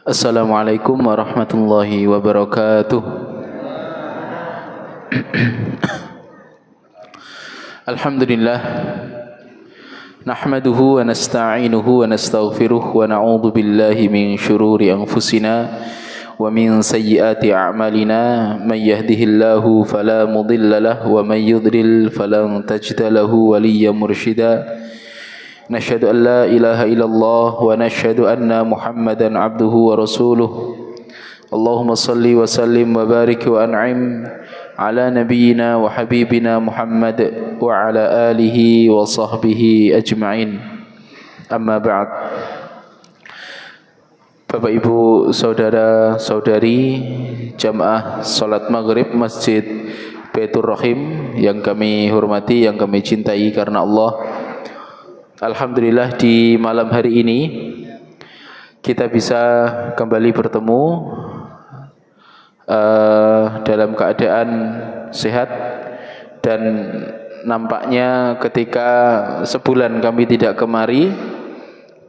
Assalamualaikum warahmatullahi wabarakatuh. Alhamdulillah. Nahmaduhu wa nasta'inuhu wa nastaghfiruh wa na'udzu billahi min syururi anfusina wa min sayyiati a'malina. May yahdihillahu fala mudilla lahu wa may yudlil falan tajida lahu waliyyan mursyida. Nashhadu an la ilaha illallah wa nashhadu anna Muhammadan abduhu wa rasuluh. Allahumma salli wa sallim wa barik wa an'im ala nabiyyina wa habibina Muhammad wa ala alihi wa sahbihi ajma'in. Amma ba'd. Bapak Ibu, saudara-saudari jamaah salat maghrib Masjid Baitur Rahim yang kami hormati, yang kami cintai karena Allah. Alhamdulillah di malam hari ini kita bisa kembali bertemu dalam keadaan sehat, dan nampaknya ketika sebulan kami tidak kemari,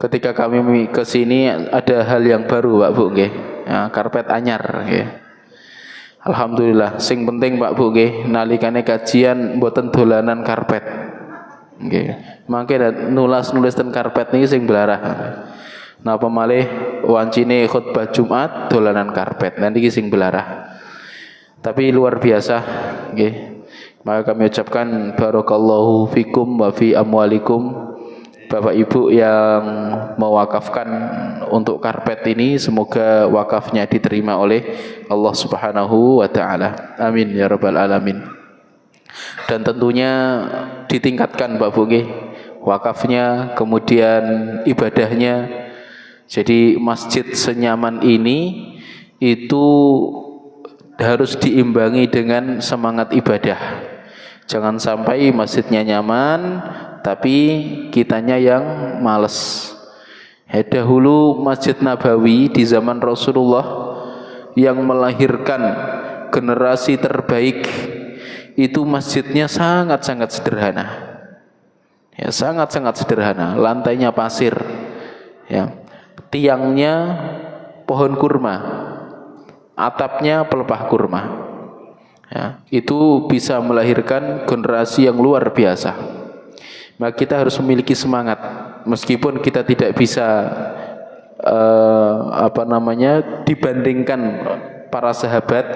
ketika kami ke sini ada hal yang baru Pak Bu nggih. Ya, karpet anyar nggih. Alhamdulillah, sing penting Pak Bu nggih, nalikane kajian mboten dolanan karpet. Nggih. Mangke nulis ten karpet niki sing blarah. Napa malih wancine khutbah Jumat dolanan karpet. Nanti sing belarah. Tapi luar biasa, nggih. Maka kami ucapkan barakallahu fikum wa fi amwalikum. Bapak Ibu yang mewakafkan untuk karpet ini, semoga wakafnya diterima oleh Allah Subhanahu wa taala. Amin ya rabbal alamin. Dan tentunya ditingkatkan Pak Bu nggih, wakafnya, kemudian ibadahnya. Jadi masjid senyaman ini itu harus diimbangi dengan semangat ibadah. Jangan sampai masjidnya nyaman tapi kitanya yang males. Dahulu Masjid Nabawi di zaman Rasulullah yang melahirkan generasi terbaik itu masjidnya sangat-sangat sederhana. Ya, sangat-sangat sederhana. Lantainya pasir. Ya. Tiangnya pohon kurma, atapnya pelepah kurma. Ya, itu bisa melahirkan generasi yang luar biasa. Maka kita harus memiliki semangat, meskipun kita tidak bisa dibandingkan para sahabat,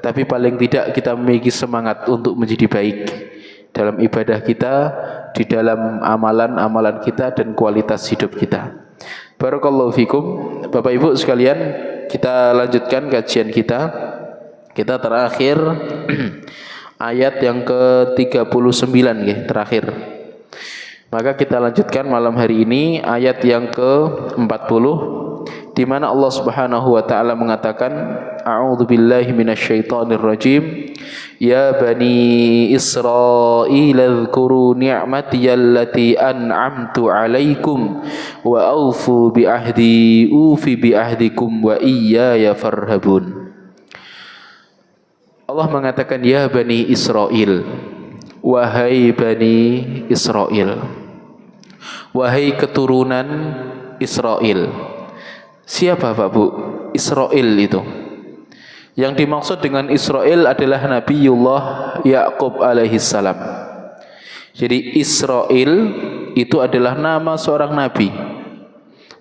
tapi paling tidak kita memiliki semangat untuk menjadi baik dalam ibadah kita, di dalam amalan-amalan kita, dan kualitas hidup kita. Barakallahu fikum. Bapak Ibu sekalian, kita lanjutkan kajian kita. Kita terakhir ayat yang ke-39 nggih, terakhir. Maka kita lanjutkan malam hari ini ayat yang ke-40, di mana Allah Subhanahu wa taala mengatakan, a'udzu billahi minasyaitonir rajim. Ya bani Israil dzkuru ni'mati allati an'amtu 'alaikum wa aufu bi ahdi ufi bi ahdikum wa iyaya farhabun. Allah mengatakan, ya bani Israil, wahai bani Israil, wahai keturunan Israel. Siapa Pak Bu Israel itu? Yang dimaksud dengan Israel adalah Nabiullah Ya'qub alaihissalam. Jadi Israel itu adalah nama seorang nabi.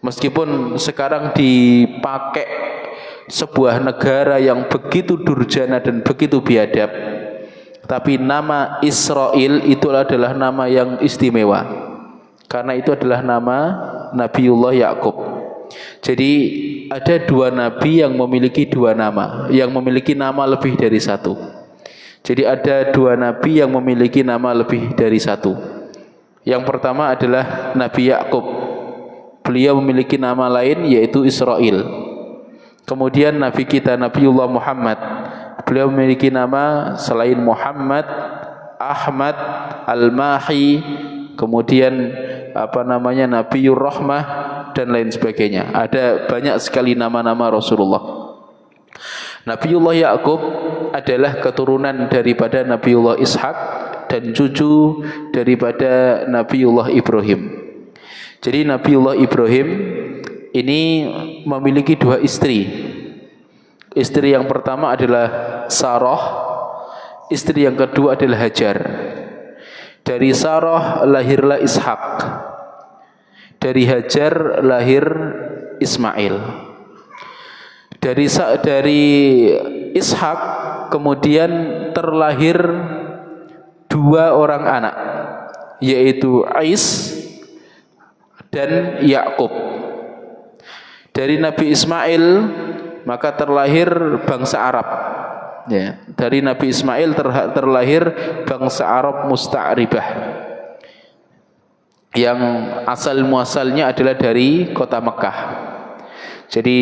Meskipun sekarang dipakai sebuah negara yang begitu durjana dan begitu biadab, tapi nama Israel itu adalah nama yang istimewa, karena itu adalah nama Nabiullah Ya'qub. Jadi ada dua nabi yang memiliki dua nama, yang memiliki nama lebih dari satu. Jadi ada dua nabi yang memiliki nama lebih dari satu. Yang pertama adalah Nabi Ya'qub. Beliau memiliki nama lain yaitu Israel. Kemudian Nabi kita Nabiullah Muhammad, beliau memiliki nama selain Muhammad, Ahmad, Al-Mahi, kemudian Nabiur Rahmah, dan lain sebagainya. Ada banyak sekali nama-nama Rasulullah. Nabiullah Ya'qub adalah keturunan daripada Nabiullah Ishak dan cucu daripada Nabiullah Ibrahim. Jadi Nabiullah Ibrahim ini memiliki 2 istri. Istri yang pertama adalah Sarah, istri yang kedua adalah Hajar. Dari Sarah lahirlah Ishak, dari Hajar lahir Ismail. Dari Ishak kemudian terlahir 2 orang anak, yaitu Ais dan Yakub. Dari Nabi Ismail maka terlahir bangsa Arab. Ya, dari Nabi Ismail terlahir bangsa Arab musta'ribah, yang asal muasalnya adalah dari kota Mekah. Jadi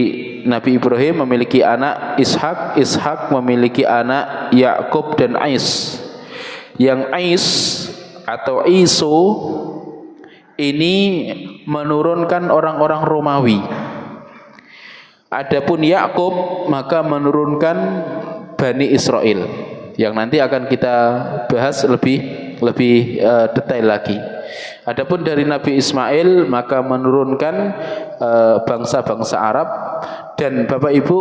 Nabi Ibrahim memiliki anak Ishak, Ishak memiliki anak Yakub dan Ais. Yang Ais atau Iso ini menurunkan orang-orang Romawi. Adapun Yakub maka menurunkan Bani Israel, yang nanti akan kita bahas lebih detail lagi. Adapun dari Nabi Ismail maka menurunkan bangsa-bangsa Arab. Dan Bapak Ibu,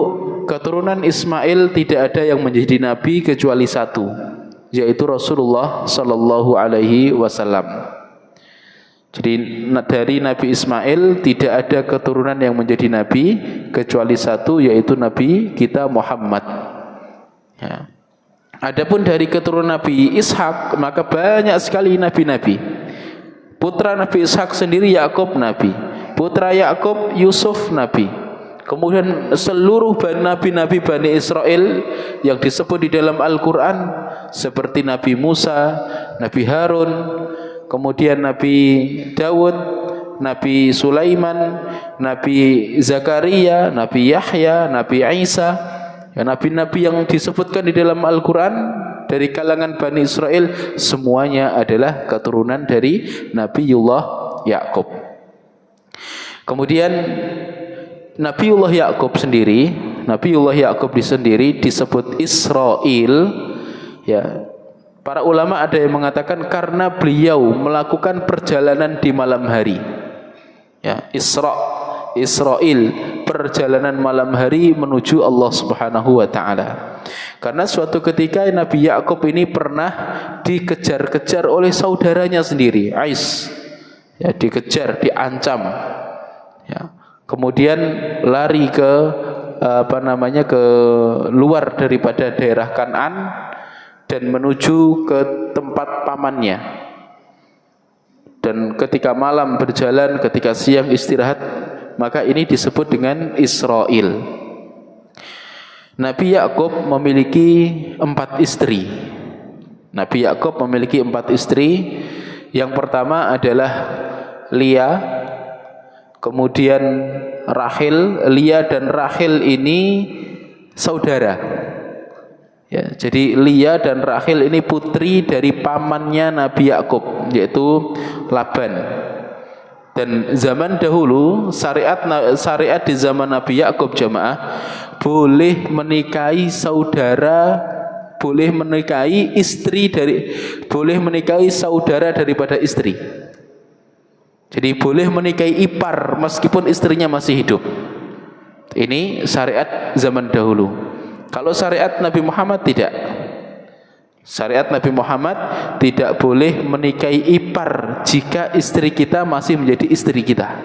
keturunan Ismail tidak ada yang menjadi nabi kecuali 1, yaitu Rasulullah sallallahu alaihi wasallam. Jadi dari Nabi Ismail tidak ada keturunan yang menjadi nabi kecuali 1, yaitu Nabi kita Muhammad. Ya. Adapun dari keturunan Nabi Ishak maka banyak sekali nabi-nabi. Putra Nabi Ishak sendiri Yakub nabi, putra Yakub Yusuf nabi. Kemudian seluruh nabi-nabi Bani Israel yang disebut di dalam Al-Quran, seperti Nabi Musa, Nabi Harun, kemudian Nabi Dawud, Nabi Sulaiman, Nabi Zakaria, Nabi Yahya, Nabi Isa, ya, nabi-nabi yang disebutkan di dalam Al-Quran dari kalangan Bani Israel semuanya adalah keturunan dari Nabiullah Yakub. Kemudian Nabiullah Yakub sendiri disebut Israel, ya. Para ulama ada yang mengatakan karena beliau melakukan perjalanan di malam hari. Ya, Israel, perjalanan malam hari menuju Allah Subhanahu wa taala. Karena suatu ketika Nabi Yakub ini pernah dikejar-kejar oleh saudaranya sendiri, Ais. Ya, dikejar, diancam. Ya. Kemudian lari ke ke luar daripada daerah Kan'an dan menuju ke tempat pamannya. Dan ketika malam berjalan, ketika siang istirahat, maka ini disebut dengan Israel. Nabi Yakub memiliki 4 istri. Nabi Yakub memiliki 4 istri. Yang pertama adalah Lia, kemudian Rahil. Lia dan Rahil ini saudara. Ya, jadi Lia dan Rahil ini putri dari pamannya Nabi Yakub, yaitu Laban. Dan zaman dahulu syariat di zaman Nabi Yakub jamaah boleh menikahi saudara, boleh menikahi saudara daripada istri. Jadi boleh menikahi ipar meskipun istrinya masih hidup. Ini syariat zaman dahulu. Kalau syariat Nabi Muhammad tidak. Syariat Nabi Muhammad tidak boleh menikahi ipar jika istri kita masih menjadi istri kita.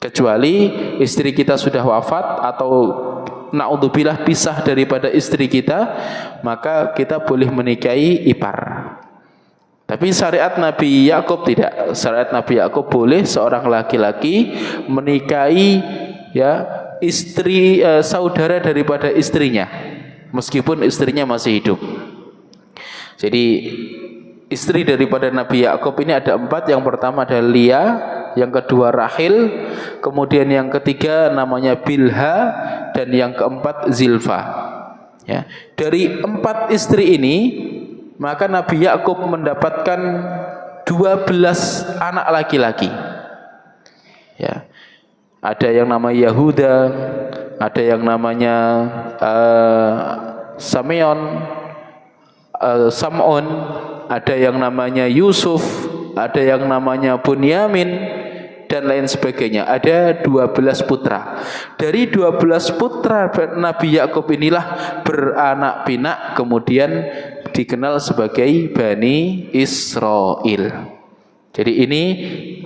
Kecuali istri kita sudah wafat atau naudzubillah pisah daripada istri kita, maka kita boleh menikahi ipar. Tapi syariat Nabi Yakub tidak. Syariat Nabi Yakub boleh seorang laki-laki menikahi istri saudara daripada istrinya meskipun istrinya masih hidup. Jadi istri daripada Nabi Yakub ini ada 4. Yang pertama adalah Lia, yang kedua Rahil, kemudian yang ketiga namanya Bilha, dan yang keempat Zilfa. Ya. Dari 4 istri ini maka Nabi Yakub mendapatkan 12 anak laki-laki. Ya. Ada yang namanya Yahuda, ada yang namanya Sam'on, ada yang namanya Yusuf, ada yang namanya Bunyamin, dan lain sebagainya. Ada 12 putra. Dari 12 putra Nabi Yakub inilah beranak pinak kemudian dikenal sebagai Bani Israil. Jadi ini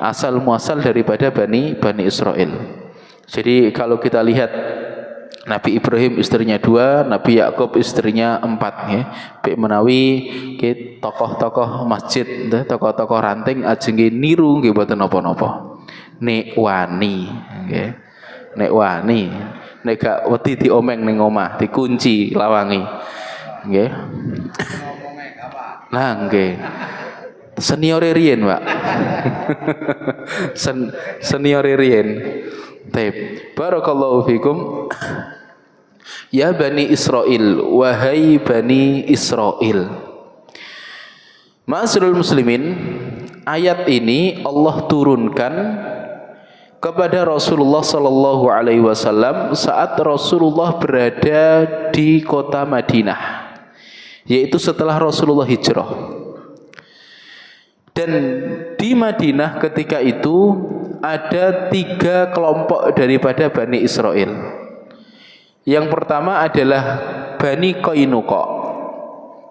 asal muasal daripada Bani Israil. Jadi kalau kita lihat Nabi Ibrahim istrinya 2, Nabi Yakub istrinya 4 ya. Bik menawi tokoh-tokoh masjid, tokoh-tokoh ranting ajeng niru nggih boten napa-napa. Nek wani nggih. Nek wani, nek gak wedi diomeng ning omah, dikunci lawangi. Nggih. Nah, nggih. Senior riyen, Pak. Senior riyen. Taib. Barakallahu fikum. Ya Bani Israil, wahai Bani Israil. Ma'asyiral muslimin, ayat ini Allah turunkan kepada Rasulullah sallallahu alaihi wasallam saat Rasulullah berada di kota Madinah, yaitu setelah Rasulullah hijrah. Dan di Madinah ketika itu ada 3 kelompok daripada Bani Israil. Yang pertama adalah Bani Qainuqa.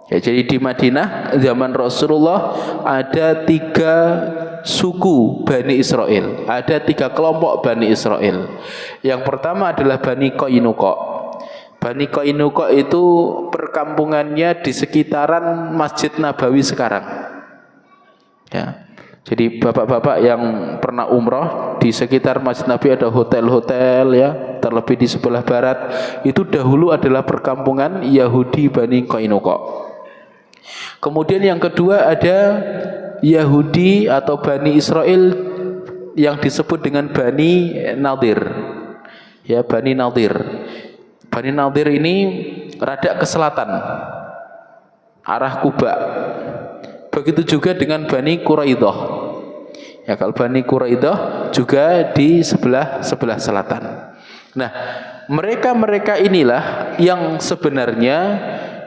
Ya, jadi di Madinah zaman Rasulullah ada 3 suku Bani Israil. Ada 3 kelompok Bani Israil. Yang pertama adalah Bani Qainuqa. Bani Qainuqa itu perkampungannya di sekitaran Masjid Nabawi sekarang. Ya. Jadi bapak-bapak yang pernah umroh di sekitar Masjid Nabi ada hotel-hotel ya, terlebih di sebelah barat itu dahulu adalah perkampungan Yahudi Bani Qainuqa. Kemudian yang kedua ada Yahudi atau Bani Israil yang disebut dengan Bani Nadir. Ya, Bani Nadir. Bani Nadir ini rada ke selatan, arah Kuba. Begitu juga dengan Bani Quraidah. Ya, kalau Bani Quraidah juga di sebelah selatan. Nah, mereka inilah yang sebenarnya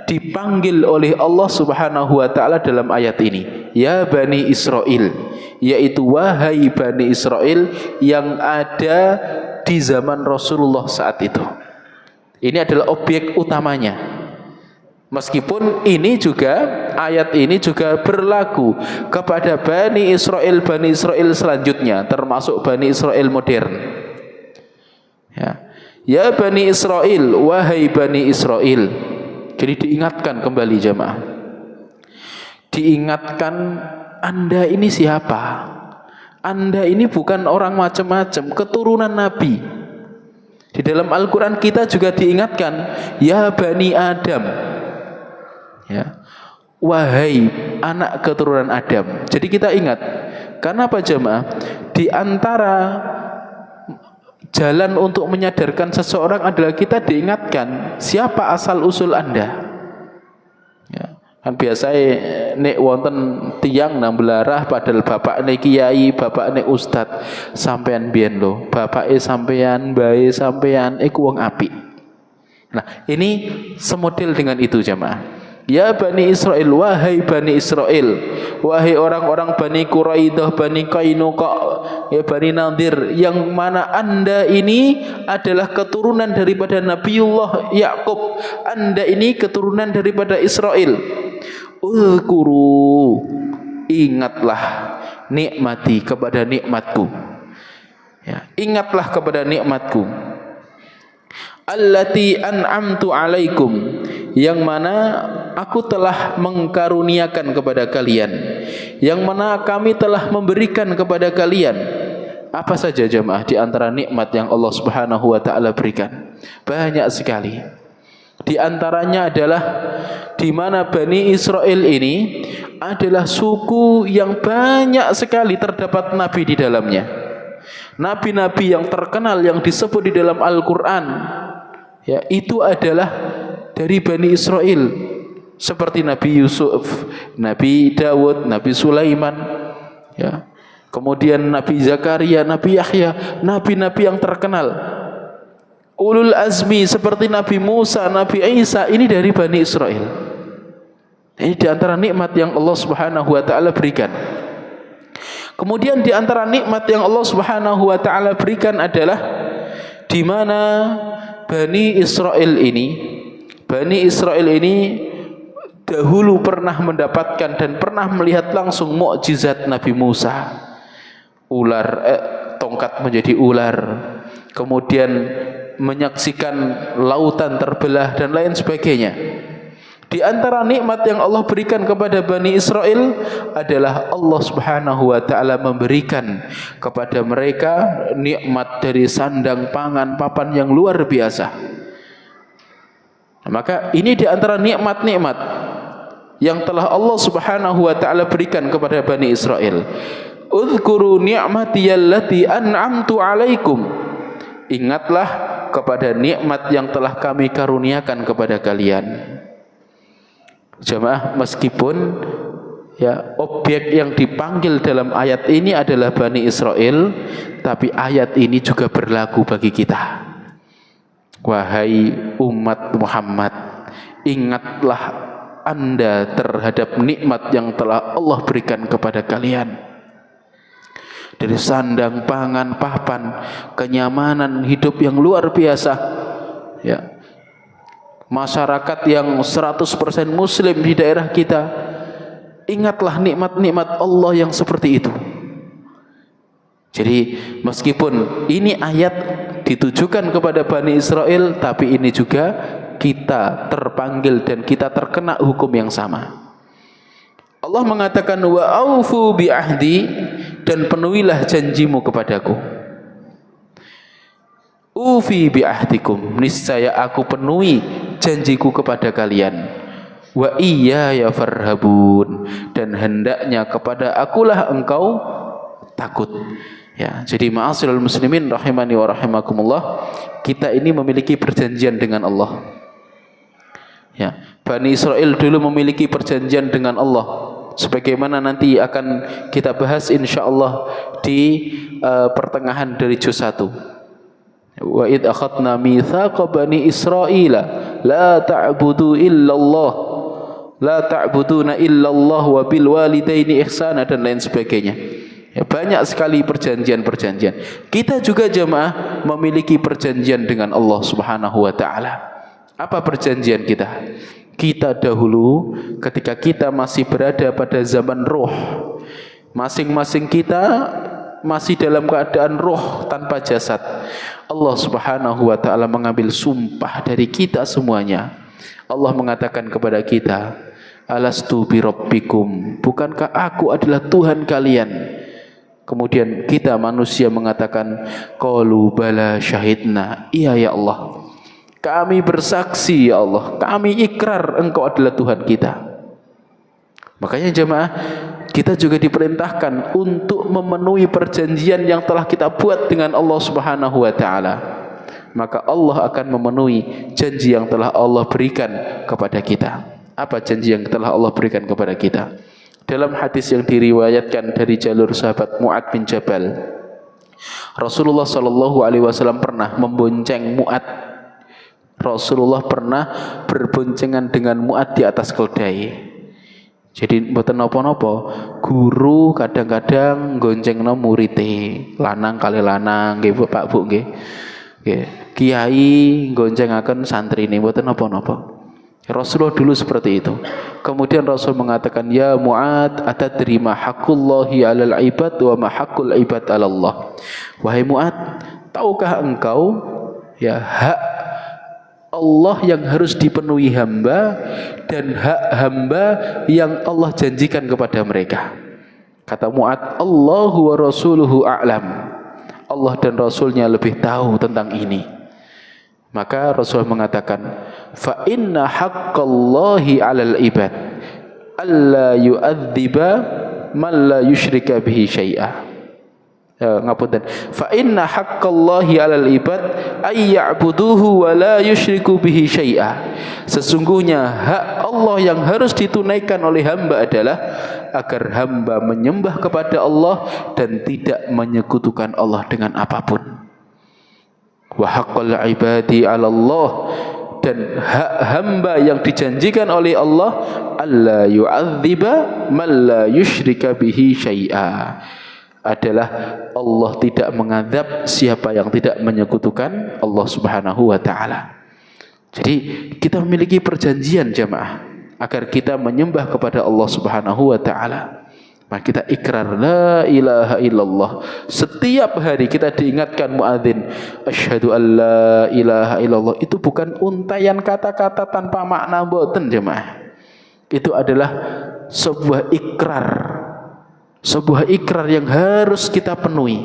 dipanggil oleh Allah Subhanahu wa taala dalam ayat ini. Ya Bani Israil, yaitu wahai Bani Israil yang ada di zaman Rasulullah saat itu. Ini adalah objek utamanya. Meskipun ini juga ayat ini juga berlaku kepada Bani Israil selanjutnya, termasuk Bani Israil modern. Ya Bani Israil, wahai Bani Israil. Jadi diingatkan kembali jemaah. Diingatkan, Anda ini siapa? Anda ini bukan orang macam-macam, keturunan Nabi. Di dalam Al-Quran kita juga diingatkan, ya Bani Adam. Ya. Wahai anak keturunan Adam. Jadi kita ingat, karena apa jemaah? Di antara jalan untuk menyadarkan seseorang adalah kita diingatkan siapa asal usul Anda. Ya. Kan biasa nek wonten tiang nang belarah padahal bapak nek kiai, bapak nek ustad, sampean biyen lho, bapake sampean, bae sampean iku wong apik. Nah, ini semodel dengan itu jemaah. Ya Bani Israil, wahai Bani Israil, wahai orang-orang Bani Quraidah, Bani Qainuqa, ya Bani Nadir, yang mana Anda ini adalah keturunan daripada Nabiullah Yakub. Anda ini keturunan daripada Israel. Ulkuru, ingatlah nikmati kepada nikmatku. Ya, ingatlah kepada nikmatku. Allati an'amtu alaikum, yang mana aku telah mengkaruniakan kepada kalian, yang mana kami telah memberikan kepada kalian. Apa saja jemaah di antara nikmat yang Allah Subhanahu wa taala berikan? Banyak sekali. Di antaranya adalah di mana Bani Israil ini adalah suku yang banyak sekali terdapat nabi di dalamnya. Nabi-nabi yang terkenal yang disebut di dalam Al-Qur'an, ya, itu adalah dari Bani Israil, seperti Nabi Yusuf, Nabi Dawud, Nabi Sulaiman, ya. Kemudian Nabi Zakaria, Nabi Yahya, nabi-nabi yang terkenal. Ulul azmi seperti Nabi Musa, Nabi Isa, ini dari Bani Israil. Ini di antara nikmat yang Allah Subhanahu wa taala berikan. Kemudian di antara nikmat yang Allah Subhanahu wa taala berikan adalah di mana Bani Israel ini dahulu pernah mendapatkan dan pernah melihat langsung mukjizat Nabi Musa. Tongkat menjadi ular. Kemudian menyaksikan lautan terbelah dan lain sebagainya. Di antara nikmat yang Allah berikan kepada Bani Israel adalah Allah Subhanahu wa taala memberikan kepada mereka nikmat dari sandang, pangan, papan yang luar biasa. Maka ini di antara nikmat-nikmat yang telah Allah Subhanahu wa taala berikan kepada Bani Israel. Udzkuru ni'matiyallati an'amtu 'alaikum. Ingatlah kepada nikmat yang telah kami karuniakan kepada kalian. Jamaah, meskipun objek yang dipanggil dalam ayat ini adalah Bani Israel, tapi ayat ini juga berlaku bagi kita. Wahai umat Muhammad, ingatlah Anda terhadap nikmat yang telah Allah berikan kepada kalian. Dari sandang, pangan, papan, kenyamanan hidup yang luar biasa. Masyarakat yang 100% muslim di daerah kita, ingatlah nikmat-nikmat Allah yang seperti itu. Jadi meskipun ini ayat ditujukan kepada Bani Israel, tapi ini juga kita terpanggil dan kita terkena hukum yang sama. Allah mengatakan wa aufu bi ahdi, dan penuhilah janjimu kepadaku. Ufi bi ahdikum, niscaya aku penuhi janjiku kepada kalian. Wa iyaya farhabun, dan hendaknya kepada akulah engkau takut. Jadi ma'asyiral muslimin rahimani wa rahimakumullah, kita ini memiliki perjanjian dengan Allah. Bani Israel dulu memiliki perjanjian dengan Allah, sebagaimana nanti akan kita bahas insyaallah di pertengahan dari juz 1. Wa id akhadna mitsaqa bani Israila la ta'budu illallah, la ta'buduna illallah wa bil walidaini ihsana, dan lain sebagainya. Banyak sekali perjanjian-perjanjian. Kita juga jemaah memiliki perjanjian dengan Allah Subhanahu wa taala. Apa perjanjian kita? Kita dahulu ketika kita masih berada pada zaman roh, masing-masing kita masih dalam keadaan roh tanpa jasad, Allah Subhanahu wa taala mengambil sumpah dari kita semuanya. Allah mengatakan kepada kita, alastu bi rabbikum, bukankah aku adalah Tuhan kalian? Kemudian kita manusia mengatakan, qalu bala syahidna, iya ya Allah, kami bersaksi ya Allah, kami ikrar engkau adalah Tuhan kita. Makanya jemaah, kita juga diperintahkan untuk memenuhi perjanjian yang telah kita buat dengan Allah Subhanahu wa taala. Maka Allah akan memenuhi janji yang telah Allah berikan kepada kita. Apa janji yang telah Allah berikan kepada kita? Dalam hadis yang diriwayatkan dari jalur sahabat Mu'ad bin Jabal, Rasulullah sallallahu alaihi wasallam pernah membonceng Mu'ad. Rasulullah pernah berboncengan dengan Mu'ad di atas keldai. Jadi mboten napa-napa, guru kadang-kadang goncengno murite, lanang kali lanang nggih Pak Bu nggih. Kiai goncengaken santrine, mboten napa-napa. Rasulullah dulu seperti itu. Kemudian Rasul mengatakan, ya Mu'ad, atadri ma haqqullahi 'alal 'ibad wa ma haqqul 'ibad 'ala Allah. Wahai Mu'ad, tahukah engkau hak Allah yang harus dipenuhi hamba dan hak hamba yang Allah janjikan kepada mereka? Kata Mu'ad, Allahu wa rasuluhu a'lam. Allah dan Rasulnya lebih tahu tentang ini. Maka Rasul mengatakan, fa inna haqqallahi 'alal ibad alla yu'adziba man la yusyrika bihi syai'a. Ngapunten. Fa inna haqqallahi 'alal ibad ay ya'buduhu wa la yusyriku bihi syai'a. Sesungguhnya hak Allah yang harus ditunaikan oleh hamba adalah agar hamba menyembah kepada Allah dan tidak menyekutukan Allah dengan apapun. Wa haqqal ibadi 'ala Allah, dan hak hamba yang dijanjikan oleh Allah, alla yu'adziba man la yusyrika bihi syai'a, adalah Allah tidak mengadab siapa yang tidak menyekutukan Allah Subhanahu wa taala. Jadi kita memiliki perjanjian jamaah agar kita menyembah kepada Allah Subhanahu wa taala. Maka kita ikrar la ilaha illallah. Setiap hari kita diingatkan muadzin asyhadu an la ilaha illallah. Itu bukan untaian kata-kata tanpa makna mboten jemaah. Itu adalah sebuah ikrar. Sebuah ikrar yang harus kita penuhi.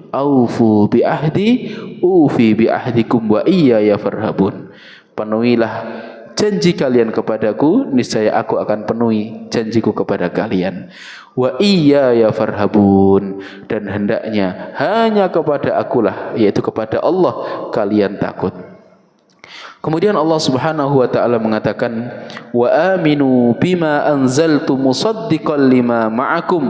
Aufu bi ahdi ufi bi ahdikum wa iyaya farhabun. Penuhilah janji kalian kepadaku, niscaya aku akan penuhi janjiku kepada kalian. Wa iyaya farhabun, dan hendaknya hanya kepada akulah, yaitu kepada Allah kalian takut. Kemudian Allah Subhanahu wa taala mengatakan, wa aminu bima anzaltu musaddiqan lima ma'akum.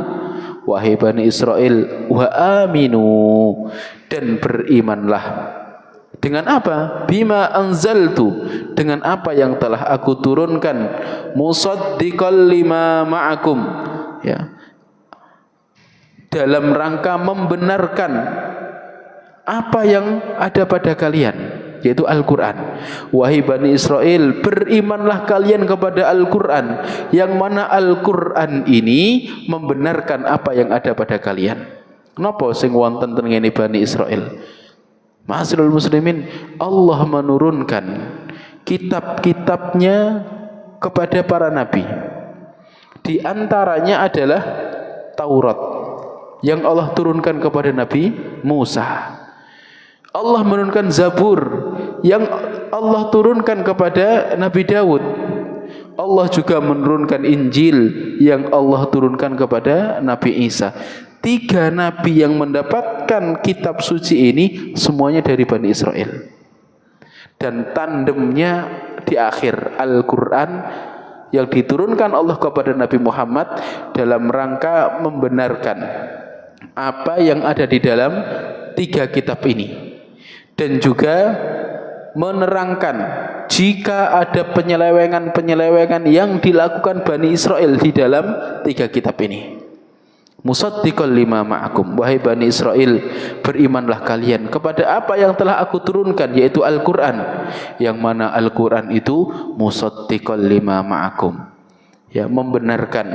Wahai Bani Israel, wa aminu, dan berimanlah. Dengan apa? Bima anzaltu, dengan apa yang telah aku turunkan. Musaddiqan lima ma'akum, ya, dalam rangka membenarkan apa yang ada pada kalian, yaitu Al-Quran. Wahai Bani Israel, berimanlah kalian kepada Al-Quran, yang mana Al-Quran ini membenarkan apa yang ada pada kalian. Kenapa sing wonten ten ngene Bani Israel? Ma'asyiral muslimin, Allah menurunkan kitab-kitabnya kepada para nabi. Di antaranya adalah Taurat yang Allah turunkan kepada Nabi Musa. Allah menurunkan Zabur yang Allah turunkan kepada Nabi Daud. Allah juga menurunkan Injil yang Allah turunkan kepada Nabi Isa. 3 nabi yang mendapatkan kitab suci ini semuanya dari Bani Israel. Dan tandemnya di akhir Al-Quran yang diturunkan Allah kepada Nabi Muhammad dalam rangka membenarkan apa yang ada di dalam 3 kitab ini. Dan juga menerangkan jika ada penyelewengan-penyelewengan yang dilakukan Bani Israel di dalam 3 kitab ini. Musaddiqan lima ma'akum, wahai Bani Israel, berimanlah kalian kepada apa yang telah aku turunkan, yaitu Al-Quran, yang mana Al-Quran itu musaddiqan lima ma'akum, ya, membenarkan,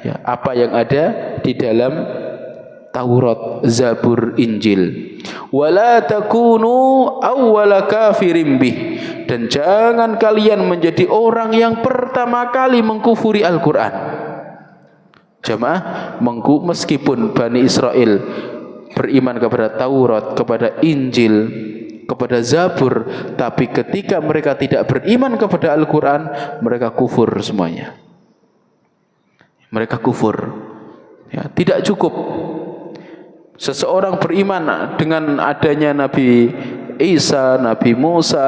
ya, apa yang ada di dalam Taurat, Zabur, Injil. Wala takunu awwala kafirin bih, dan jangan kalian menjadi orang yang pertama kali mengkufuri Al-Quran. Jamaah, meskipun Bani Israel beriman kepada Taurat, kepada Injil, kepada Zabur, tapi ketika mereka tidak beriman kepada Al-Quran, mereka kufur semuanya. Mereka kufur, ya, tidak cukup seseorang beriman dengan adanya Nabi Isa, Nabi Musa,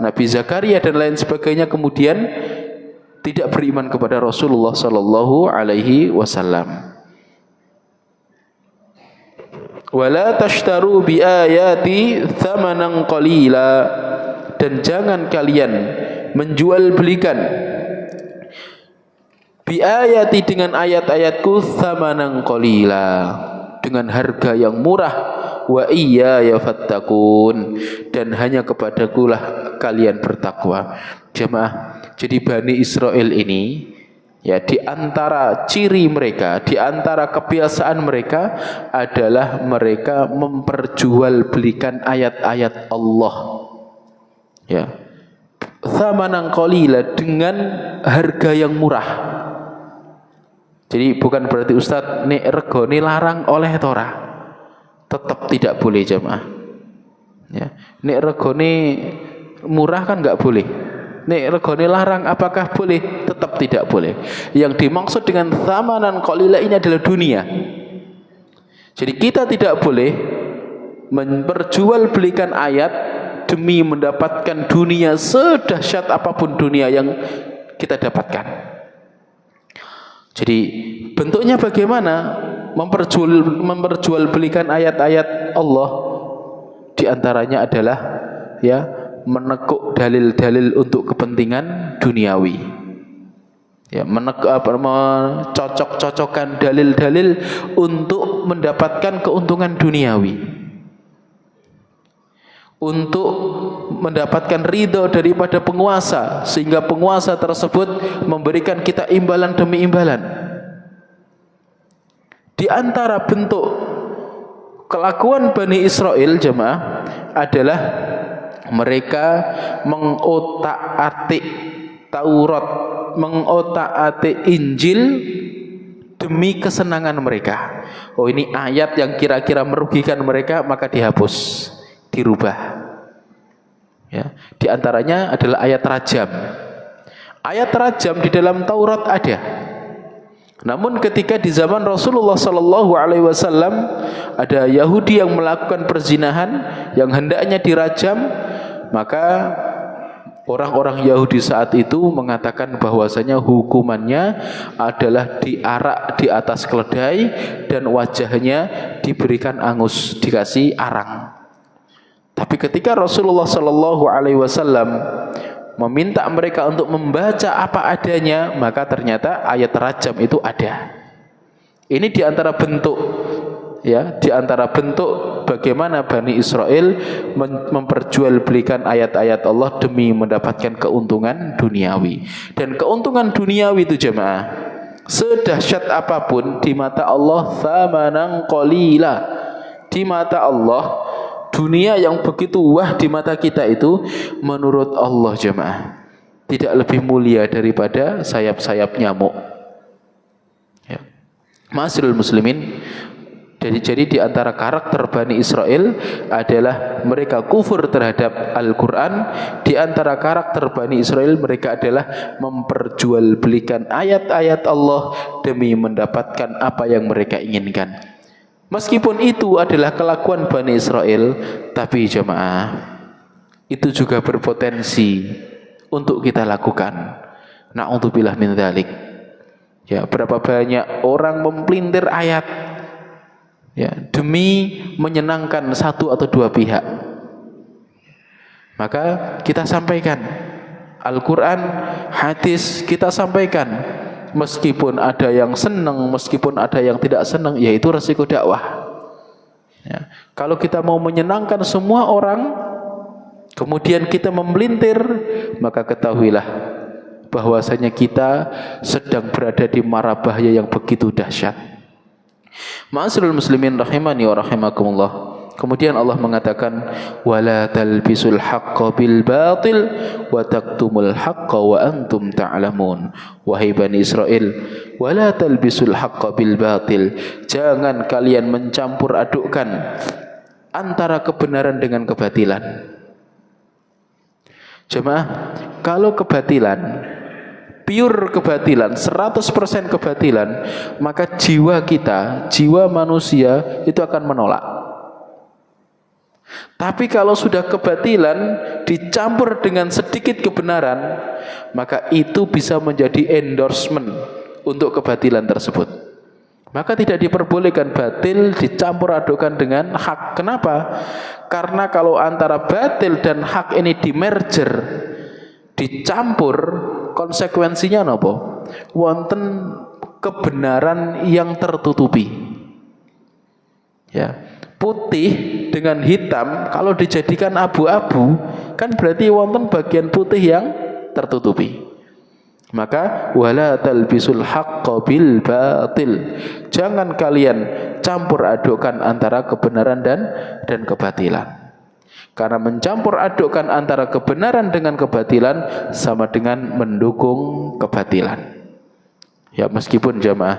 Nabi Zakaria dan lain sebagainya, kemudian tidak beriman kepada Rasulullah sallallahu alaihi wasallam. Wala tashtaru bi ayati thamanan qalila, dan jangan kalian menjual belikan bi ayati, dengan ayat-ayatku, thamanan qalila, dengan harga yang murah. Wa iyaya fattaqun, dan hanya kepadakulah kalian bertakwa. Jemaah, jadi Bani Israel ini, ya, di antara ciri mereka, di antara kebiasaan mereka adalah mereka memperjualbelikan ayat-ayat Allah, ya, thamanan qalila, dengan harga yang murah. Jadi bukan berarti Ustaz nek regane larang oleh tora, tetap tidak boleh jemaah, ya. Nek regane murah kan enggak boleh. Nek regane larang apakah boleh? Tetap tidak boleh. Yang dimaksud dengan thamanan qalila ini adalah dunia. Jadi kita tidak boleh memperjualbelikan ayat demi mendapatkan dunia, sedahsyat apapun dunia yang kita dapatkan. Jadi bentuknya bagaimana memperjualbelikan ayat-ayat Allah? Di antaranya adalah, ya, menekuk dalil-dalil untuk kepentingan duniawi, ya, mencocok-cocokkan dalil-dalil untuk untuk mendapatkan keuntungan duniawi, untuk mendapatkan ridho daripada penguasa, sehingga penguasa tersebut memberikan kita imbalan demi imbalan. Di antara bentuk kelakuan Bani Israel jemaah adalah mereka mengotak-atik Taurat, mengotak-atik Injil demi kesenangan mereka. Oh, ini ayat yang kira-kira merugikan mereka, maka dihapus, dirubah. Ya, di antaranya adalah ayat rajam. Ayat rajam di dalam Taurat ada. Namun ketika di zaman Rasulullah sallallahu alaihi wasallam ada Yahudi yang melakukan perzinahan yang hendaknya dirajam, maka orang-orang Yahudi saat itu mengatakan bahwasanya hukumannya adalah diarak di atas keledai dan wajahnya diberikan angus, dikasih arang. Tapi ketika Rasulullah sallallahu alaihi wasallam meminta mereka untuk membaca apa adanya, maka ternyata ayat rajam itu ada. Ini di antara bentuk, ya, di antara bentuk bagaimana Bani Israel memperjualbelikan ayat-ayat Allah demi mendapatkan keuntungan duniawi. Dan keuntungan duniawi itu jemaah, sedahsyat apapun di mata Allah, thamanan qalila, di mata Allah, dunia yang begitu wah di mata kita itu menurut Allah jemaah tidak lebih mulia daripada sayap-sayap nyamuk. Ya. Ma'asyiral muslimin, jadi di antara karakter Bani Israel adalah mereka kufur terhadap Al-Quran. Di antara karakter Bani Israel mereka adalah memperjualbelikan ayat-ayat Allah demi mendapatkan apa yang mereka inginkan. Meskipun itu adalah kelakuan Bani Israel, tapi jemaah, itu juga berpotensi untuk kita lakukan. Na'udzubillah min dzalik. Ya, berapa banyak orang mempelintir ayat, ya, demi menyenangkan satu atau dua pihak. Maka kita sampaikan Al-Quran, hadis kita sampaikan. Meskipun ada yang senang, meskipun ada yang tidak senang, yaitu resiko dakwah. Ya. Kalau kita mau menyenangkan semua orang, kemudian kita memelintir, maka ketahuilah bahwasanya kita sedang berada di mara bahaya yang begitu dahsyat. Ma'asyiral muslimin rahimani wa rahimakumullah. Kemudian Allah mengatakan wala talbisul haqqo bil batil wa taktumul haqqo wa antum ta'lamun. Wahai Bani Israel, wala talbisul haqqo bil batil, jangan kalian mencampur adukkan antara kebenaran dengan kebatilan. Jemaah, kalau kebatilan, pure kebatilan, 100% kebatilan, maka jiwa kita, jiwa manusia itu akan menolak. Tapi kalau sudah kebatilan dicampur dengan sedikit kebenaran, maka itu bisa menjadi endorsement untuk kebatilan tersebut. Maka tidak diperbolehkan batil dicampur adukkan dengan hak. Kenapa? Karena kalau antara batil dan hak ini di-merger, dicampur, konsekuensinya apa? Wonten kebenaran yang tertutupi. Ya. Putih dengan hitam kalau dijadikan abu-abu kan berarti wonten bagian putih yang tertutupi. Maka wala talbisul haqqo bil batil, jangan kalian campur adukkan antara kebenaran dan kebatilan. Karena mencampur adukkan antara kebenaran dengan kebatilan sama dengan mendukung kebatilan. Ya, meskipun jamaah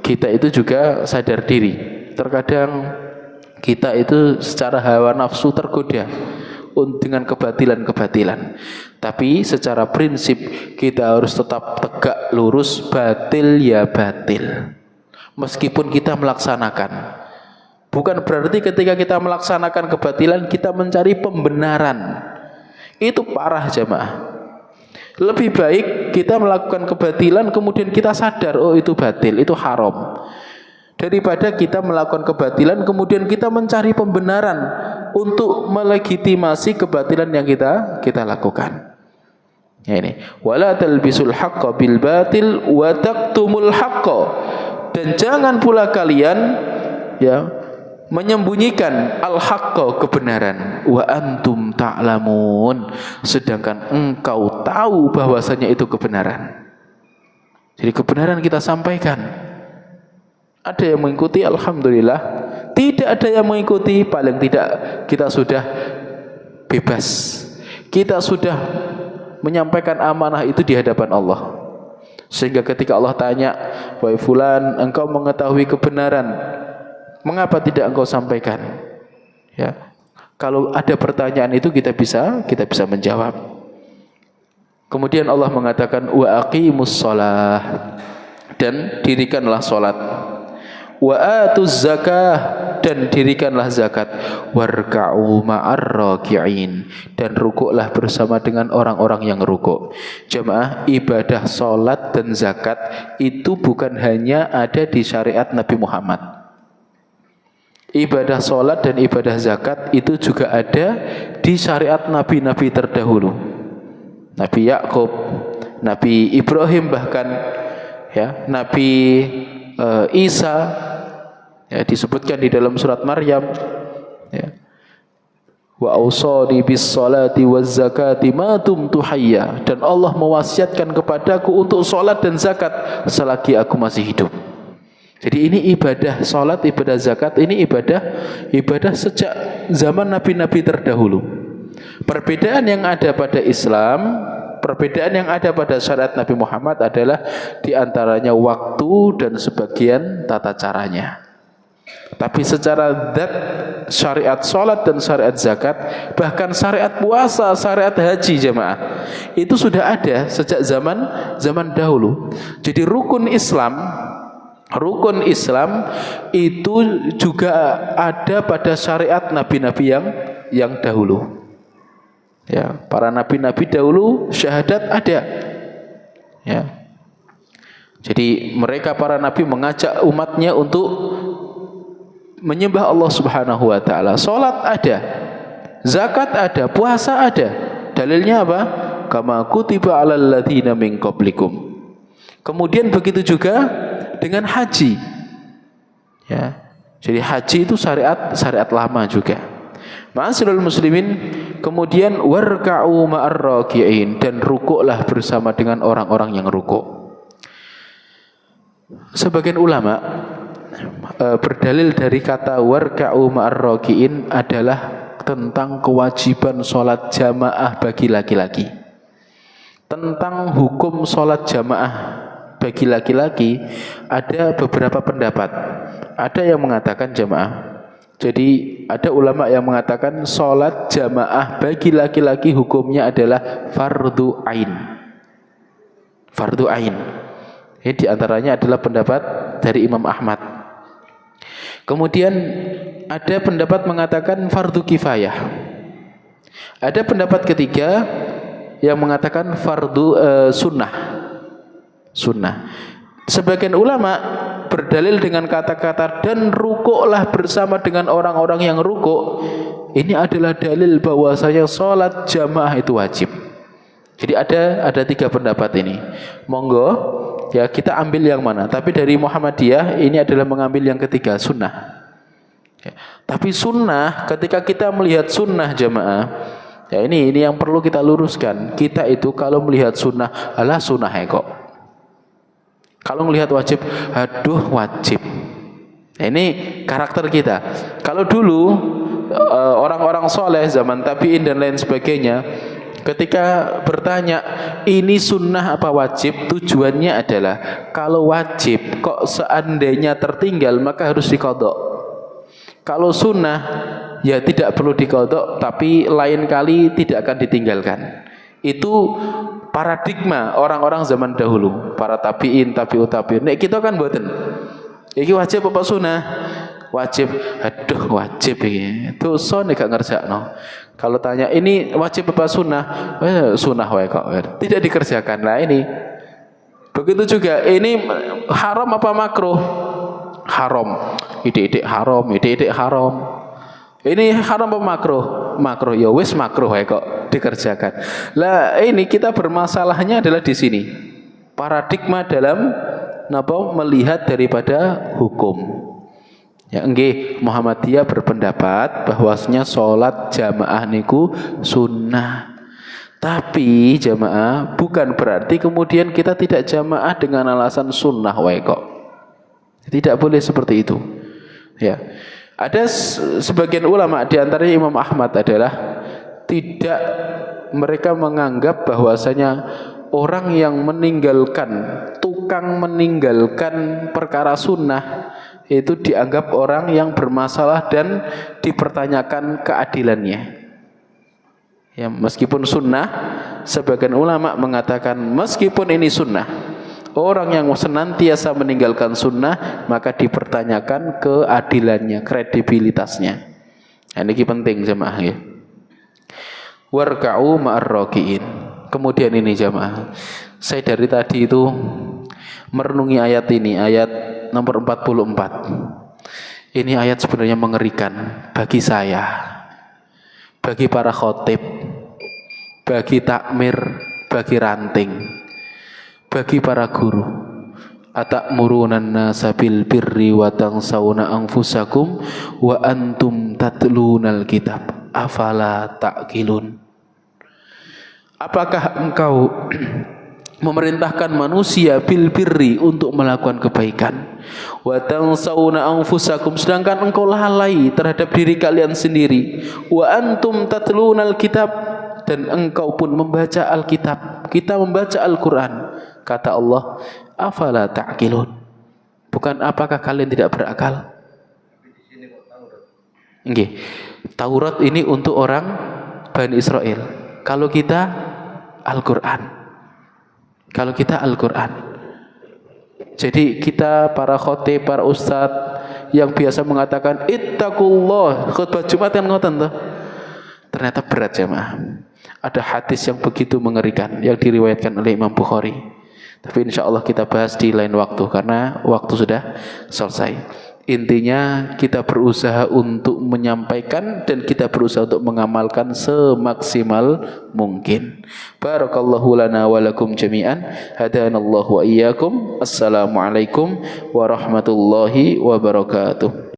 kita itu juga sadar diri, terkadang kita itu secara hawa nafsu tergoda dengan kebatilan-kebatilan. Tapi secara prinsip kita harus tetap tegak lurus, batil ya batil. Meskipun kita melaksanakan. Bukan berarti ketika kita melaksanakan kebatilan kita mencari pembenaran. Itu parah jamaah. Lebih baik kita melakukan kebatilan kemudian kita sadar, oh itu batil, itu haram, daripada kita melakukan kebatilan kemudian kita mencari pembenaran untuk melegitimasi kebatilan yang kita lakukan. Ya ini, wala talbisul haqqo bil batil wa taktumul haqqo, dan jangan pula kalian ya, menyembunyikan al-haqqa, kebenaran, wa antum ta'lamun, sedangkan engkau tahu bahwasanya itu kebenaran. Jadi kebenaran kita sampaikan. Ada yang mengikuti, alhamdulillah. Tidak ada yang mengikuti, paling tidak kita sudah bebas. Kita sudah menyampaikan amanah itu di hadapan Allah. Sehingga ketika Allah tanya, wahai fulan, engkau mengetahui kebenaran, mengapa tidak engkau sampaikan? Ya. Kalau ada pertanyaan itu kita bisa menjawab. Kemudian Allah mengatakan wa aqimus shalah, dan dirikanlah salat. Wa atuz zakah, dan dirikanlah zakat. Warka'u ma'ar raki'in, dan rukuklah bersama dengan orang-orang yang rukuk. Jemaah, ibadah salat dan zakat itu bukan hanya ada di syariat Nabi Muhammad. Ibadah salat dan ibadah zakat itu juga ada di syariat nabi-nabi terdahulu. Nabi Yakub, Nabi Ibrahim, bahkan ya, Nabi Isa, ya, disebutkan di dalam surat Maryam, ya, wa ausani bis salati waz zakati ma dumtu hayya, dan Allah mewasiatkan kepadaku untuk salat dan zakat selagi aku masih hidup. Jadi ini ibadah salat, ibadah zakat, ini ibadah sejak zaman nabi-nabi terdahulu. Perbedaan yang ada pada Islam, perbedaan yang ada pada syariat Nabi Muhammad adalah diantaranya waktu dan sebagian tata caranya. Tapi secara zat, syariat salat dan syariat zakat, bahkan syariat puasa, syariat haji jemaah, itu sudah ada sejak zaman dahulu. Jadi rukun Islam itu juga ada pada syariat nabi-nabi yang dahulu. Ya, para nabi-nabi dahulu syahadat ada. Ya. Jadi mereka para nabi mengajak umatnya untuk menyembah Allah Subhanahu wa taala. Salat ada, zakat ada, puasa ada. Dalilnya apa? Kama kutiba 'alal ladzina min qablikum. Kemudian begitu juga dengan haji. Ya. Jadi haji itu syariat lama juga. Ma'asyiral muslimin, kemudian warka'u ma'ar raki'in, dan rukuklah bersama dengan orang-orang yang rukuk. Sebagian ulama berdalil dari kata warka'u ma'ar raki'in adalah tentang kewajiban sholat jamaah bagi laki-laki. Tentang hukum sholat jamaah bagi laki-laki ada beberapa pendapat. Ada yang mengatakan jamaah. Jadi ada ulama yang mengatakan sholat jamaah bagi laki-laki hukumnya adalah fardu ain. Fardu ain. Ini diantaranya adalah pendapat dari Imam Ahmad. Kemudian ada pendapat mengatakan fardu kifayah. Ada pendapat ketiga yang mengatakan fardu sunnah. Sunnah. Sebagian ulama berdalil dengan kata-kata dan rukuklah bersama dengan orang-orang yang rukuk. Ini adalah dalil bahwasanya sholat jamaah itu wajib. Jadi ada tiga pendapat ini. Monggo ya kita ambil yang mana. Tapi dari Muhammadiyah ini adalah mengambil yang ketiga, sunnah. Ya. Tapi sunnah, ketika kita melihat sunnah jamaah, ya ini yang perlu kita luruskan. Kita itu kalau melihat sunnah, alah sunnah ya kok. Kalau melihat wajib, aduh wajib. Nah, ini karakter kita. Kalau dulu orang-orang soleh zaman tabi'in dan lain sebagainya, ketika bertanya ini sunnah apa wajib, tujuannya adalah kalau wajib kok seandainya tertinggal maka harus diqadha. Kalau sunnah ya tidak perlu diqadha, tapi lain kali tidak akan ditinggalkan. Itu paradigma orang-orang zaman dahulu, para tabi'in, tabi'ut tabi'in. Nek kita kan mboten. Iki wajib apa sunah? Wajib. Aduh, wajib iki. Dosa nek gak ngerjakno. Kalau tanya ini wajib apa sunah? Sunah wae kok. Tidak dikerjakan. Nah ini. Begitu juga ini haram apa makruh? Haram. Ide-ide haram, ide-ide haram. Ini haram apa makruh? Makruh. Ya wis makruh wae kok dikerjakan. Lah ini kita bermasalahnya adalah di sini. Paradigma dalam melihat daripada hukum. Ya nggih, Muhammadiyah berpendapat bahwasanya sholat jamaah niku sunnah. Tapi jamaah bukan berarti kemudian kita tidak jamaah dengan alasan sunnah wae kok. Tidak boleh seperti itu. Ya. Ada sebagian ulama di antaranya Imam Ahmad adalah tidak, mereka menganggap bahwasanya orang yang tukang meninggalkan perkara sunnah itu dianggap orang yang bermasalah dan dipertanyakan keadilannya. Ya, meskipun sunnah, sebagian ulama mengatakan meskipun ini sunnah, orang yang senantiasa meninggalkan sunnah maka dipertanyakan keadilannya, kredibilitasnya. Ini penting jemaah ya. Warka'u ma'ar raki'in. Kemudian ini jemaah, saya dari tadi itu merenungi ayat ini, ayat nomor 44. Ini ayat sebenarnya mengerikan bagi saya, bagi para khotib, bagi takmir, bagi ranting, bagi para guru. Atamuruna an-nasa bil birri wa tansawna anfusakum wa antum tatlunal kitab afala ta'qilun. Apakah engkau memerintahkan manusia bil birri untuk melakukan kebaikan, wa tansawna anfusakum, sedangkan engkau lalai terhadap diri kalian sendiri, wa antum tatlunal kitab, dan engkau pun membaca Alkitab. Kita membaca Al-Quran. Kata Allah, afala ta'qilun, bukan apakah kalian tidak berakal? Nggih. Taurat ini untuk orang Bani Israel. Kalau kita Al-Quran. Kalau kita Al-Quran. Jadi kita para khotib, para ustadz yang biasa mengatakan ittaqullah, khutbah Jumat kan ngoten toh. Ternyata berat jemaah. Ada hadis yang begitu mengerikan yang diriwayatkan oleh Imam Bukhari. Tapi insya Allah kita bahas di lain waktu karena waktu sudah selesai. Intinya kita berusaha untuk menyampaikan dan kita berusaha untuk mengamalkan semaksimal mungkin. Barakallahu lana wa lakum jami'an. Hadanallahu wa iyyakum. Assalamualaikum warahmatullahi wabarakatuh.